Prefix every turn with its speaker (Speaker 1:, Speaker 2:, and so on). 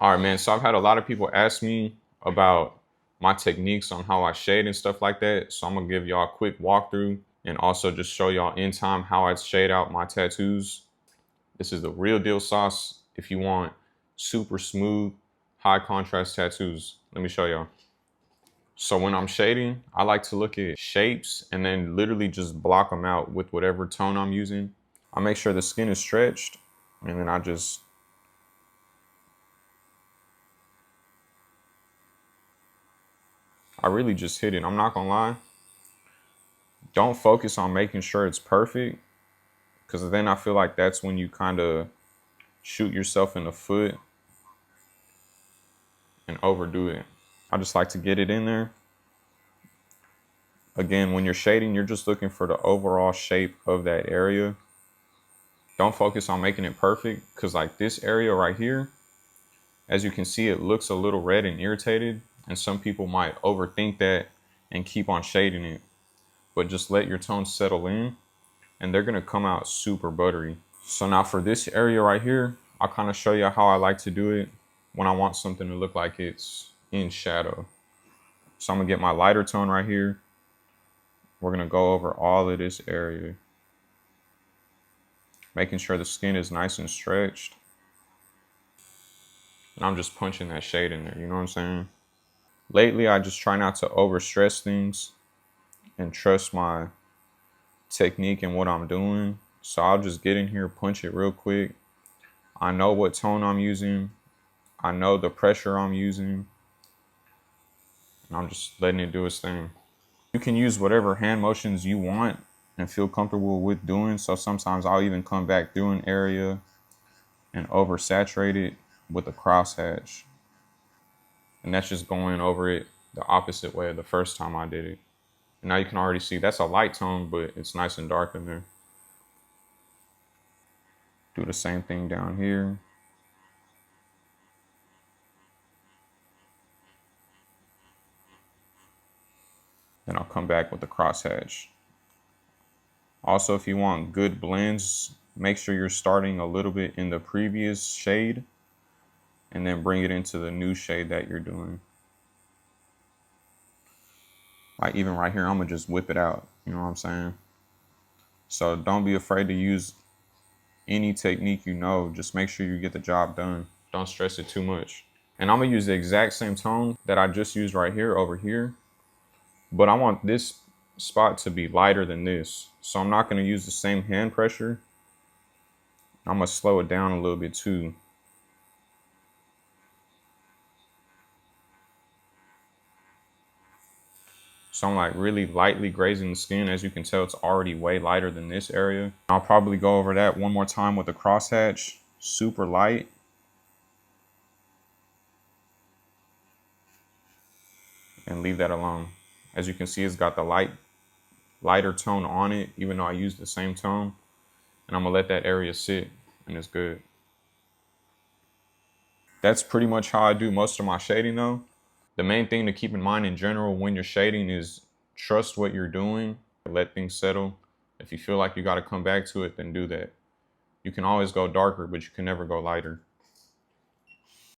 Speaker 1: All right, man. So I've had a lot of people ask me about my techniques on how I shade and stuff like that. So I'm gonna give y'all a quick walkthrough and also just show y'all in time how I shade out my tattoos. This is the real deal sauce if you want super smooth, high contrast tattoos. Let me show y'all. So when I'm shading, I like to look at shapes and then literally just block them out with whatever tone I'm using. I make sure the skin is stretched and then I really just hit it. I'm not gonna lie. Don't focus on making sure it's perfect, because then I feel like that's when you kind of shoot yourself in the foot and overdo it. I just like to get it in there. Again, when you're shading, you're just looking for the overall shape of that area. Don't focus on making it perfect, because like this area right here, as you can see, it looks a little red and irritated, and some people might overthink that and keep on shading it. But just let your tones settle in and they're gonna come out super buttery. So now for this area right here, I'll kind of show you how I like to do it when I want something to look like it's in shadow. So I'm gonna get my lighter tone right here. We're gonna go over all of this area, making sure the skin is nice and stretched. And I'm just punching that shade in there, you know what I'm saying? Lately, I just try not to overstress things and trust my technique and what I'm doing. So I'll just get in here, punch it real quick. I know what tone I'm using. I know the pressure I'm using. And I'm just letting it do its thing. You can use whatever hand motions you want and feel comfortable with doing. So sometimes I'll even come back through an area and oversaturate it with a crosshatch. And that's just going over it the opposite way of the first time I did it. And now you can already see that's a light tone, but it's nice and dark in there. Do the same thing down here. Then I'll come back with the crosshatch. Also, if you want good blends, make sure you're starting a little bit in the previous shade and then bring it into the new shade that you're doing. Like even right here, I'm gonna just whip it out. You know what I'm saying? So don't be afraid to use any technique you know. Just make sure you get the job done. Don't stress it too much. And I'm gonna use the exact same tone that I just used right here over here. But I want this spot to be lighter than this. So I'm not gonna use the same hand pressure. I'm gonna slow it down a little bit too. So I'm like really lightly grazing the skin. As you can tell, it's already way lighter than this area. I'll probably go over that one more time with the crosshatch, super light. And leave that alone. As you can see, it's got the lighter tone on it, even though I used the same tone. And I'm gonna let that area sit and it's good. That's pretty much how I do most of my shading though. The main thing to keep in mind in general when you're shading is trust what you're doing, let things settle. If you feel like you gotta come back to it, then do that. You can always go darker, but you can never go lighter.